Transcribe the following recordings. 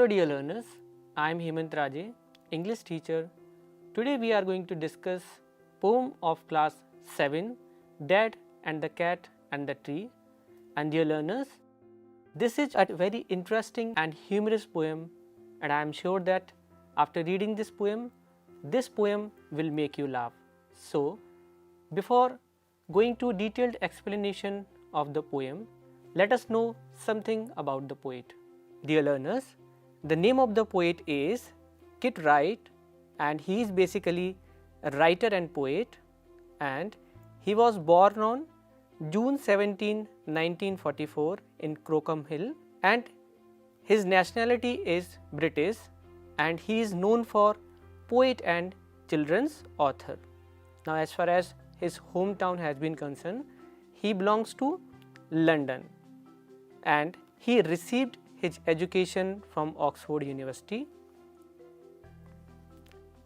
Hello dear learners, I am Hemant Raje, English teacher. Today we are going to discuss poem of class 7, Dad and the Cat and the Tree. And dear learners, this is a very interesting and humorous poem, and I am sure that after reading this poem will make you laugh. So, before going to detailed explanation of the poem, let us know something about the poet. Dear learners, the name of the poet is Kit Wright, and he is basically a writer and poet, and he was born on June 17, 1944 in Crocombe Hill, and his nationality is British, and he is known for poet and children's author. Now, as far as his hometown has been concerned, he belongs to London, and he received his education from Oxford University.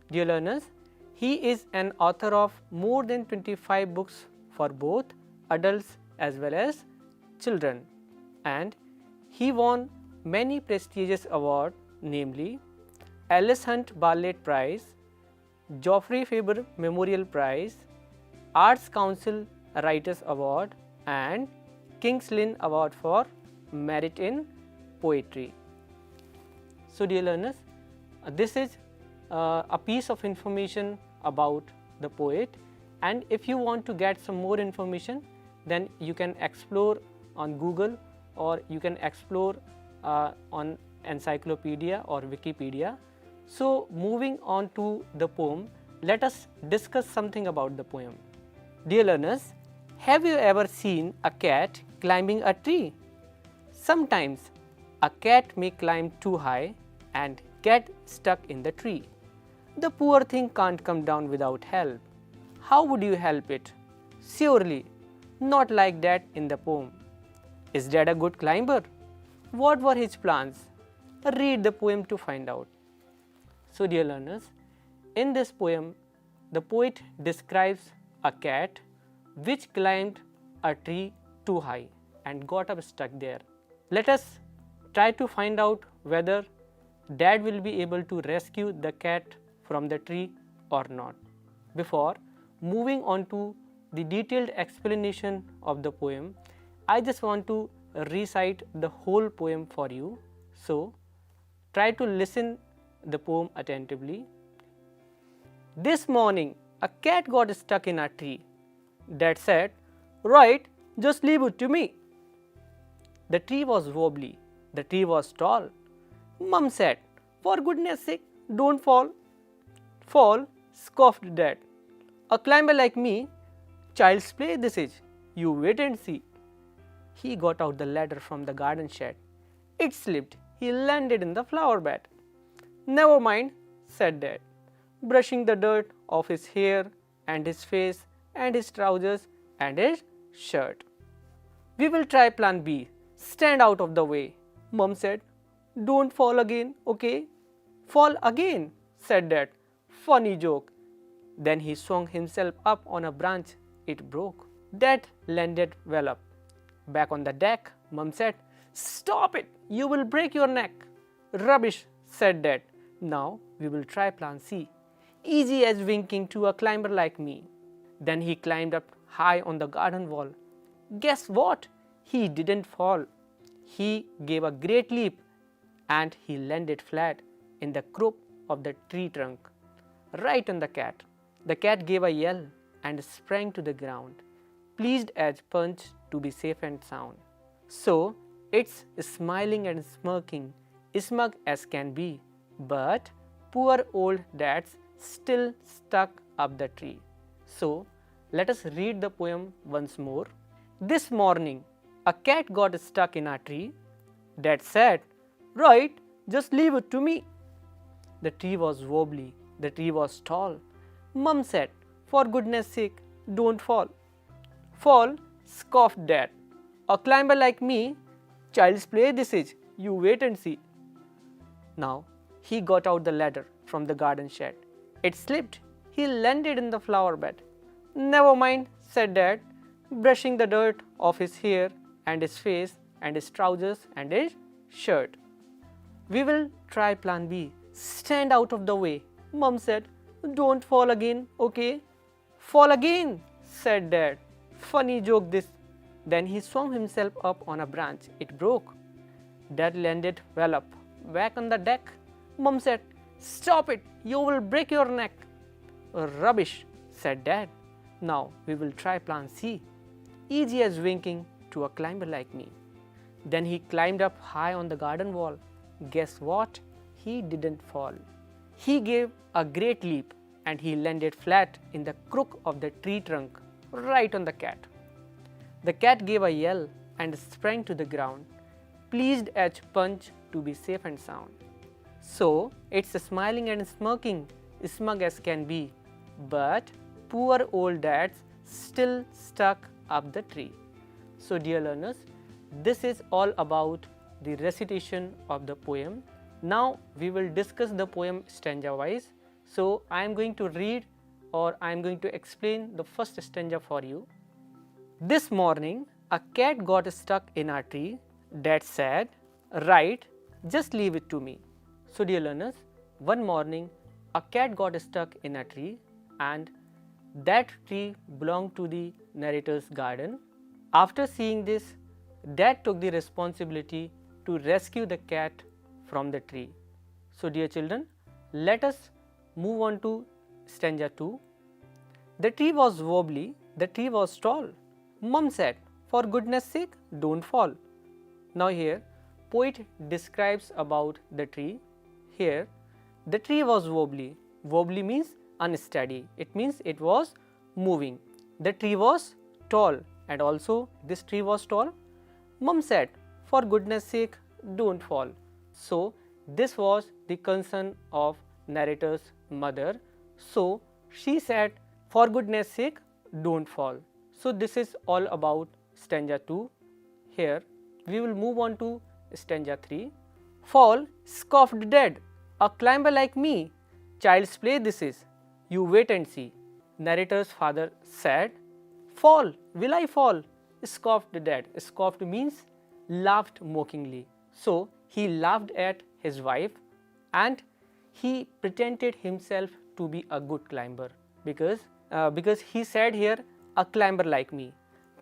Dear learners, he is an author of more than 25 books for both adults as well as children, and he won many prestigious awards, namely Alice Hunt Bartlett Prize, Geoffrey Faber Memorial Prize, Arts Council Writers Award, and King's Lynn Award for Merit in Poetry. So dear learners, this is a piece of information about the poet, and if you want to get some more information, then you can explore on Google or you can explore on encyclopedia or Wikipedia. So moving on to the poem, let us discuss something about the poem. Dear learners, have you ever seen a cat climbing a tree? Sometimes a cat may climb too high and get stuck in the tree. The poor thing can't come down without help. How would you help it? Surely not like that in the poem. Is Dad a good climber? What were his plans? Read the poem to find out. So dear learners, in this poem, the poet describes a cat which climbed a tree too high and got up stuck there. Let us try to find out whether Dad will be able to rescue the cat from the tree or not. Before moving on to the detailed explanation of the poem, I just want to recite the whole poem for you. So try to listen the poem attentively. This morning a cat got stuck in a tree. Dad said, "Right, just leave it to me." The tree was wobbly, the tree was tall. Mum said, "For goodness sake, don't fall." "Fall," scoffed Dad. "A climber like me? Child's play this is. You wait and see." He got out the ladder from the garden shed. It slipped. He landed in the flower bed. "Never mind," said Dad, brushing the dirt off his hair and his face and his trousers and his shirt. "We will try plan B. Stand out of the way," Mum said. "Don't fall again, okay?" "Fall again," said Dad. "Funny joke." Then he swung himself up on a branch. It broke. Dad landed well up. Back on the deck, Mum said, "Stop it, you will break your neck." "Rubbish," said Dad. "Now we will try plan C. Easy as winking to a climber like me." Then he climbed up high on the garden wall. Guess what? He didn't fall. He gave a great leap and he landed flat in the crook of the tree trunk, right on the cat. The cat gave a yell and sprang to the ground, pleased as punch to be safe and sound. So it's smiling and smirking, smug as can be, but poor old Dad's still stuck up the tree. So let us read the poem once more. This morning a cat got stuck in a tree. Dad said, "Right, just leave it to me." The tree was wobbly, the tree was tall. Mum said, "For goodness sake, don't fall." "Fall," scoffed Dad. "A climber like me? Child's play this is. You wait and see." Now he got out the ladder from the garden shed. It slipped. He landed in the flower bed. "Never mind," said Dad, brushing the dirt off his hair and his face and his trousers and his shirt. We will try plan B. Stand out of the way. Mom said, don't fall again, okay? Fall again, said Dad. Funny joke this. Then he swung himself up on a branch. It broke. Dad landed well up, back on the deck. Mom said, stop it, you will break your neck. Rubbish, said Dad. Now we will try plan C. Easy as winking to a climber like me. Then he climbed up high on the garden wall. Guess what? He didn't fall. He gave a great leap and he landed flat in the crook of the tree trunk, right on the cat. The cat gave a yell and sprang to the ground, pleased as Punch to be safe and sound. So it's smiling and smirking, smug as can be, but poor old Dad's still stuck up the tree. So dear learners, this is all about the recitation of the poem. Now we will discuss the poem stanza wise. So I am going to read or I am going to explain the first stanza for you. This morning a cat got stuck in our tree. Dad said, right, just leave it to me. So dear learners, one morning a cat got stuck in a tree and that tree belonged to the narrator's garden. After seeing this, Dad took the responsibility to rescue the cat from the tree. So dear children, let us move on to stanza 2. The tree was wobbly, the tree was tall. Mom said, for goodness sake, don't fall. Now here, poet describes about the tree. Here, the tree was wobbly. Wobbly means unsteady. It means it was moving. The tree was tall and also this tree was tall. Mom said, for goodness sake, don't fall. So this was the concern of narrator's mother. So she said, for goodness sake, don't fall. So this is all about stanza 2. Here we will move on to stanza 3. Fall, scoffed Dad, a climber like me. Child's play this is, you wait and see. Narrator's father said, fall, will I fall? Scoffed Dad. Scoffed means laughed mockingly. So he laughed at his wife and he pretended himself to be a good climber because he said here, a climber like me.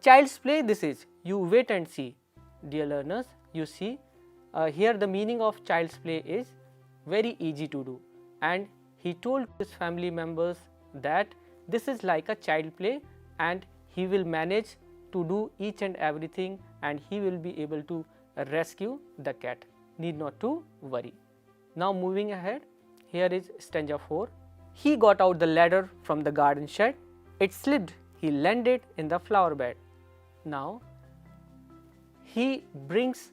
Child's play this is, you wait and see. Dear learners, you see here the meaning of child's play is very easy to do, and he told his family members that this is like a child play and he will manage to do each and everything and he will be able to rescue the cat. Need not to worry. Now moving ahead, here is stanza 4. He got out the ladder from the garden shed. It slipped. He landed in the flower bed. Now he brings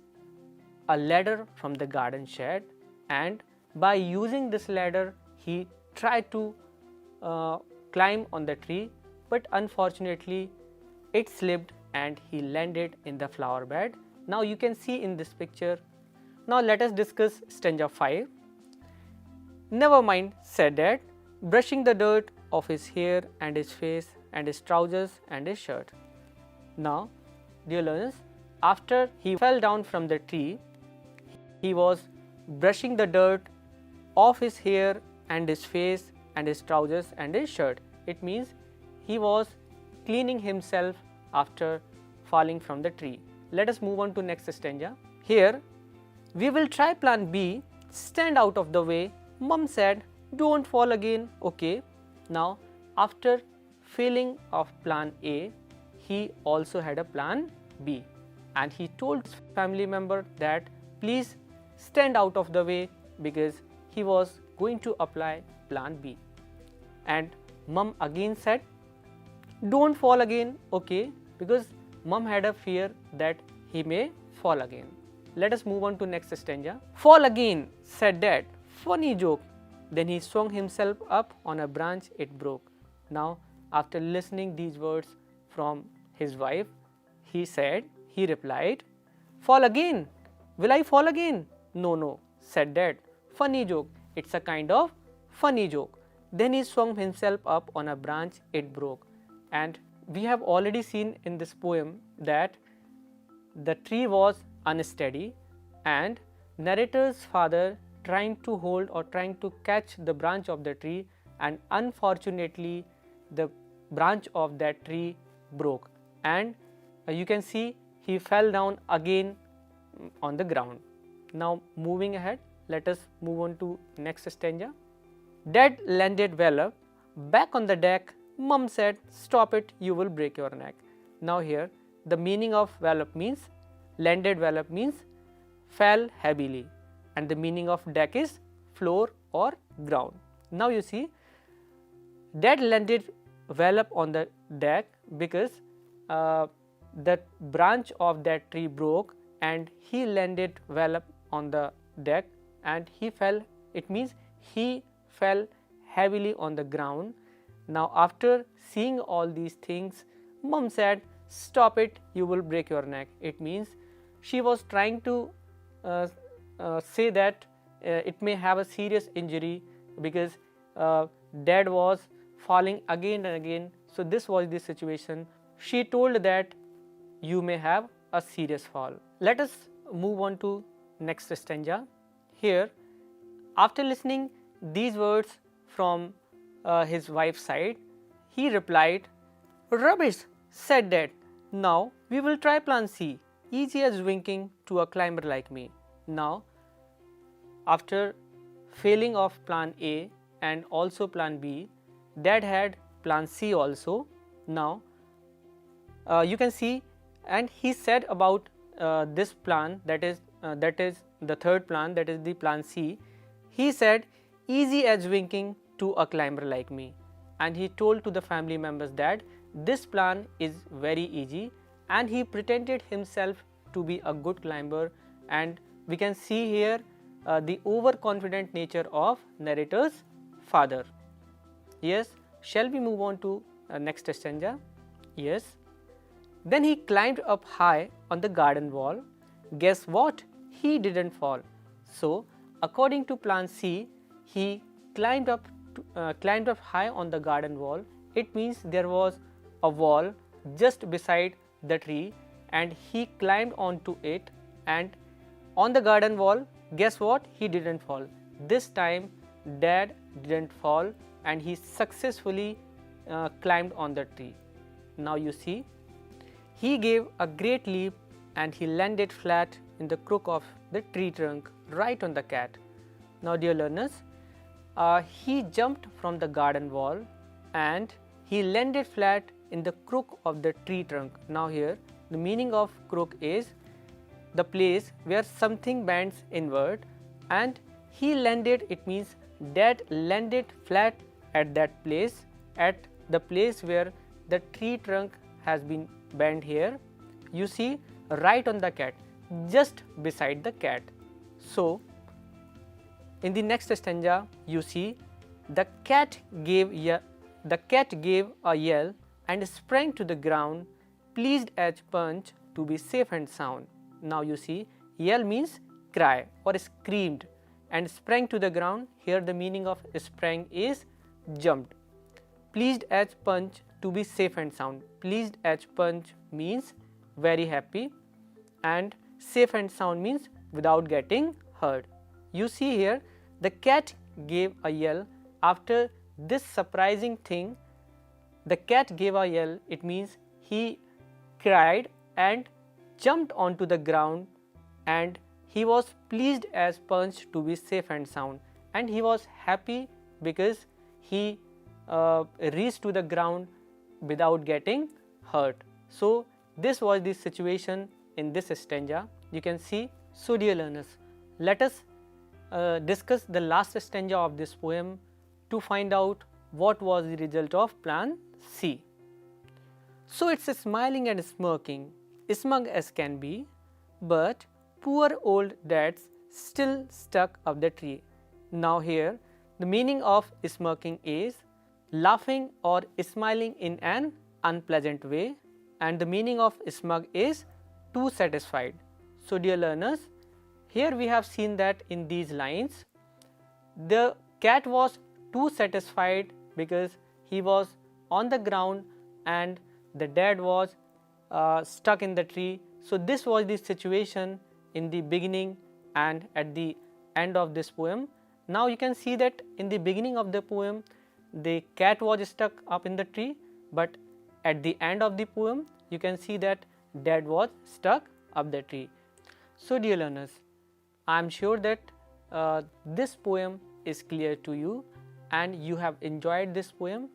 a ladder from the garden shed and by using this ladder he tried to climb on the tree, but unfortunately it slipped and he landed in the flower bed. Now you can see in this picture. Now let us discuss stanza 5. Never mind, said Dad, brushing the dirt off his hair and his face and his trousers and his shirt. Now, dear learners, after he fell down from the tree, he was brushing the dirt off his hair and his face and his trousers and his shirt. It means he was cleaning himself after falling from the tree. Let us move on to next stanza. Here, we will try plan B, stand out of the way. Mom said, don't fall again, okay. Now, after failing of plan A, he also had a plan B and he told his family member that please stand out of the way because he was going to apply plan B. And Mom again said, don't fall again, okay, because Mom had a fear that he may fall again. Let us move on to next stanza. Fall again, said Dad, funny joke. Then he swung himself up on a branch, it broke. Now, after listening these words from his wife, he replied, fall again, will I fall again? No, said Dad, funny joke, it's a kind of funny joke. Then he swung himself up on a branch, it broke. And we have already seen in this poem that the tree was unsteady and narrator's father trying to hold or trying to catch the branch of the tree, and unfortunately the branch of that tree broke, and you can see he fell down again on the ground. Now moving ahead, let us move on to next stanza. Dad landed well up, back on the deck. Mum said, "Stop it, you will break your neck." Now here the meaning of well up means, landed well up means fell heavily, and the meaning of deck is floor or ground. Now you see, Dad landed well up on the deck because the branch of that tree broke, and he landed well up on the deck and he fell. It means he fell heavily on the ground. Now after seeing all these things, Mum said, "Stop it, you will break your neck." It means she was trying to say that it may have a serious injury because Dad was falling again and again. So this was the situation. She told that you may have a serious fall. Let us move on to next stanza. Here, after listening these words from his wife's side, he replied, "Rubbish," said Dad. "Now we will try plan C, easy as winking to a climber like me." Now, after failing of plan A and also plan B, Dad had plan C also. Now you can see, and he said about this plan, that is the third plan, that is the plan C. He said, "Easy as winking to a climber like me," and he told to the family members that this plan is very easy, and he pretended himself to be a good climber. And we can see here the overconfident nature of narrator's father. Yes, shall we move on to next stanza? Yes. Then he climbed up high on the garden wall. Guess what? He didn't fall. So according to plan C, he climbed up high on the garden wall. It means there was a wall just beside the tree, and he climbed onto it, and on the garden wall, guess what? He didn't fall. This time Dad didn't fall, and he successfully climbed on the tree. Now you see, he gave a great leap and he landed flat in the crook of the tree trunk, right on the cat. Now dear learners, he jumped from the garden wall and he landed flat in the crook of the tree trunk. Now here the meaning of crook is the place where something bends inward, and he landed, it means Dad landed flat at that place, at the place where the tree trunk has been bent here. You see, right on the cat, just beside the cat. So in the next stanza, you see the cat gave a yell and sprang to the ground, pleased as Punch to be safe and sound. Now you see, yell means cry or screamed, and sprang to the ground. Here the meaning of sprang is jumped. Pleased as Punch to be safe and sound. Pleased as Punch means very happy, and safe and sound means without getting hurt. You see here, the cat gave a yell. After this surprising thing, the cat gave a yell. It means he cried and jumped onto the ground, and he was pleased as Punch to be safe and sound, and he was happy because he reached to the ground without getting hurt. So this was the situation in this stanza. You can see. So dear learners, let us discuss the last stanza of this poem to find out what was the result of plan C. So it's smiling and smirking, smug as can be, but poor old Dad's still stuck up the tree. Now here the meaning of smirking is laughing or smiling in an unpleasant way, and the meaning of smug is too satisfied. So dear learners, here we have seen that in these lines the cat was too satisfied because he was on the ground and the Dad was stuck in the tree. So this was the situation in the beginning, and at the end of this poem. Now you can see that in the beginning of the poem the cat was stuck up in the tree, but at the end of the poem you can see that dad was stuck up the tree. So dear learners, I am sure that this poem is clear to you and you have enjoyed this poem,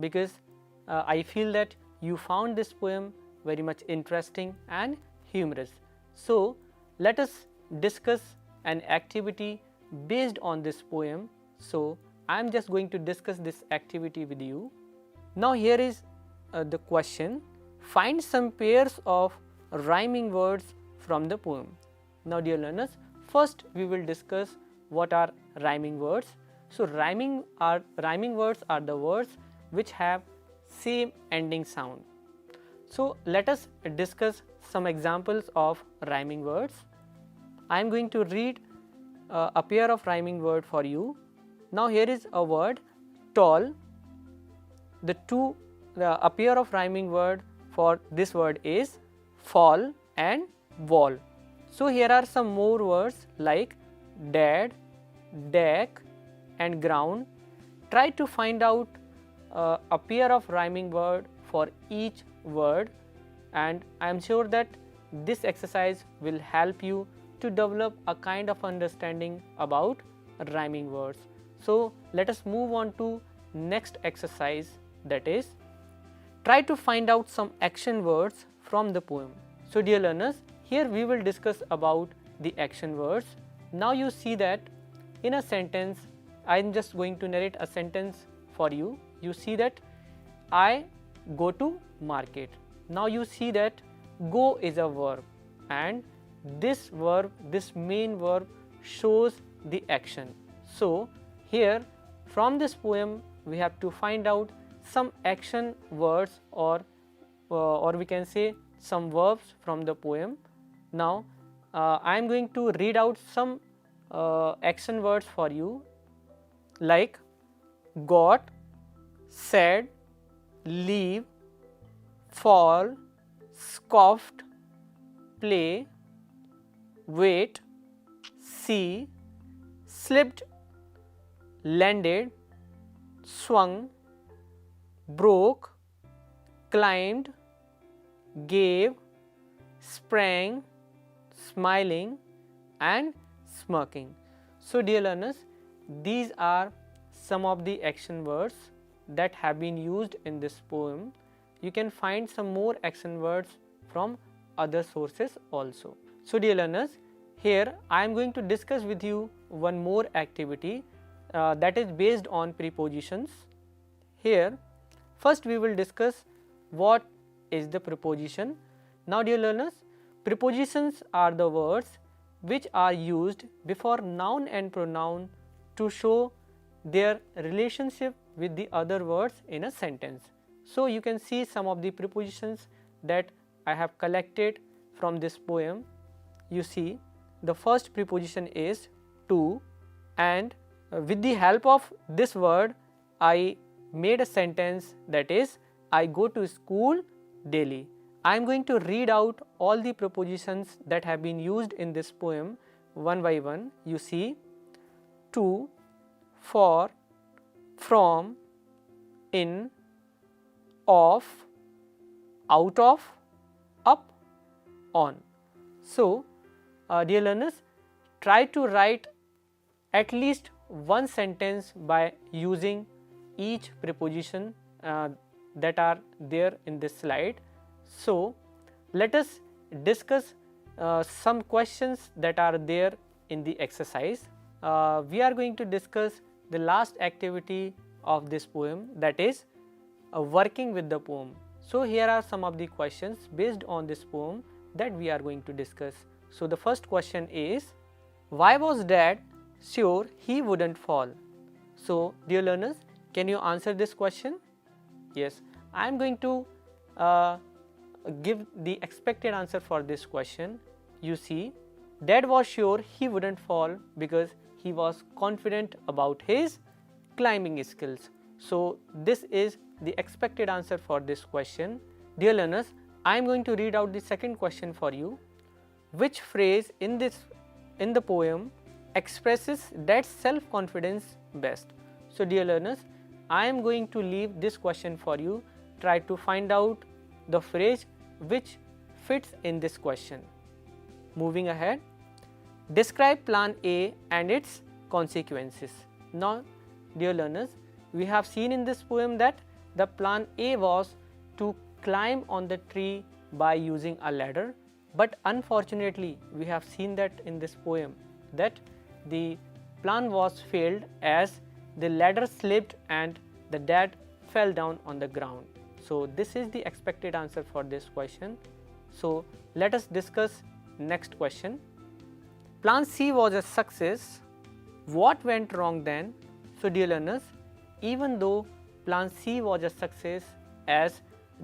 because I feel that you found this poem very much interesting and humorous. So let us discuss an activity based on this poem. So I am just going to discuss this activity with you. Now here is the question: find some pairs of rhyming words from the poem. Now dear learners, first we will discuss what are rhyming words. So rhyming words are the words which have same ending sound. So let us discuss some examples of rhyming words. I am going to read a pair of rhyming word for you. Now here is a word tall. A pair of rhyming word for this word is fall and wall. So here are some more words like dad, deck and ground. Try to find out a pair of rhyming word for each word, and I am sure that this exercise will help you to develop a kind of understanding about rhyming words. So let us move on to next exercise, that is try to find out some action words from the poem. So dear learners, here we will discuss about the action words. Now you see that in a sentence, I am just going to narrate a sentence for you. You see that I go to market. Now you see that go is a verb, and this main verb shows the action. So here from this poem we have to find out some action words or we can say some verbs from the poem. Now I am going to read out some action words for you, like got, said, leave, fall, scoffed, play, wait, see, slipped, landed, swung, broke, climbed, gave, sprang, smiling and smirking. So dear learners, these are some of the action words that have been used in this poem. You can find some more action words from other sources also. So dear learners, here I am going to discuss with you one more activity that is based on prepositions. Here first we will discuss what is the preposition. Now dear learners, prepositions are the words which are used before noun and pronoun to show their relationship with the other words in a sentence. So you can see some of the prepositions that I have collected from this poem. You see the first preposition is to, and with the help of this word I made a sentence, that is I go to school daily. I am going to read out all the prepositions that have been used in this poem one by one. You see to, for, from, in, of, out of, up, on. So dear learners, try to write at least one sentence by using each preposition that are there in this slide. So let us discuss some questions that are there in the exercise. We are going to discuss the last activity of this poem, that is working with the poem. So here are some of the questions based on this poem that we are going to discuss. So the first question is, why was Dad sure he wouldn't fall? So dear learners, can you answer this question? Yes, I am going to give the expected answer for this question. You see, Dad was sure he wouldn't fall because he was confident about his climbing skills. So this is the expected answer for this question. Dear learners, I am going to read out the second question for you. Which phrase in this in the poem expresses that self-confidence best? So dear learners, I am going to leave this question for you. Try to find out the phrase which fits in this question. Moving ahead, describe plan A and its consequences. Now dear learners, we have seen in this poem that the plan A was to climb on the tree by using a ladder, but unfortunately we have seen that in this poem that the plan was failed as the ladder slipped and the dad fell down on the ground. So this is the expected answer for this question. So let us discuss next question. Plan C was a success. What went wrong then? So dear learners, even though plan C was a success as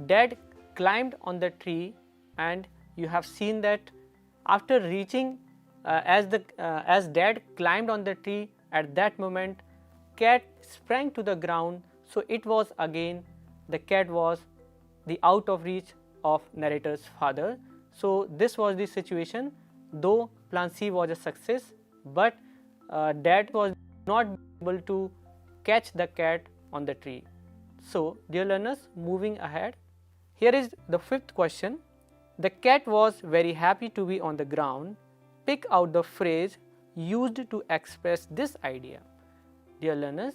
dad climbed on the tree, and you have seen that after reaching as dad climbed on the tree, at that moment cat sprang to the ground. So it was again the cat was the out of reach of narrator's father. So this was the situation, though plan C was a success, but dad was not able to catch the cat on the tree. So dear learners, moving ahead, here is the fifth question. The cat was very happy to be on the ground. Pick out the phrase used to express this idea. Dear learners,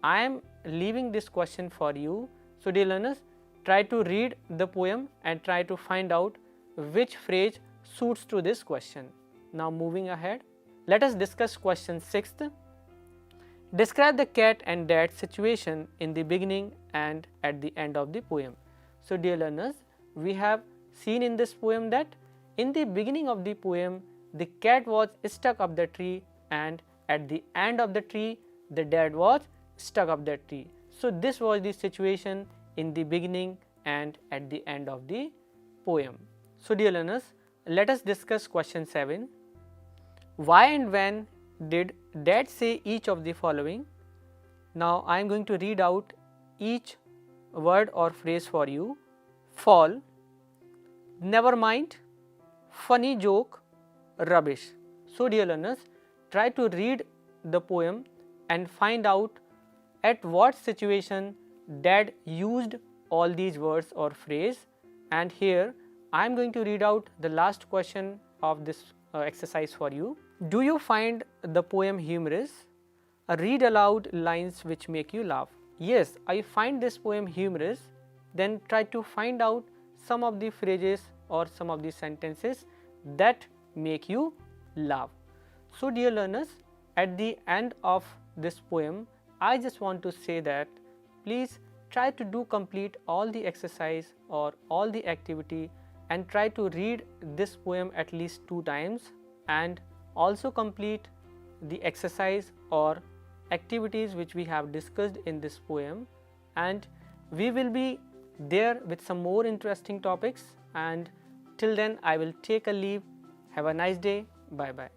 I am leaving this question for you. So dear learners, try to read the poem and try to find out which phrase suits to this question. Now moving ahead, let us discuss question 6th. Describe the cat and dad situation in the beginning and at the end of the poem. So dear learners, we have seen in this poem that in the beginning of the poem the cat was stuck up the tree, and at the end of the tree the dad was stuck up the tree. So this was the situation in the beginning and at the end of the poem. So dear learners, let us discuss question 7. Why and when did dad say each of the following? Now I am going to read out each word or phrase for you. Fall, never mind, funny joke, rubbish. So dear learners, try to read the poem and find out at what situation dad used all these words or phrase. And here I am going to read out the last question of this exercise for you. Do you find the poem humorous? Read aloud lines which make you laugh. Yes, I find this poem humorous. Then try to find out some of the phrases or some of the sentences that make you laugh. So dear learners, at the end of this poem, I just want to say that please try to do complete all the exercise or all the activity and try to read this poem at least 2 times, and also complete the exercise or activities which we have discussed in this poem, and we will be there with some more interesting topics. And till then I will take a leave. Have a nice day. Bye bye.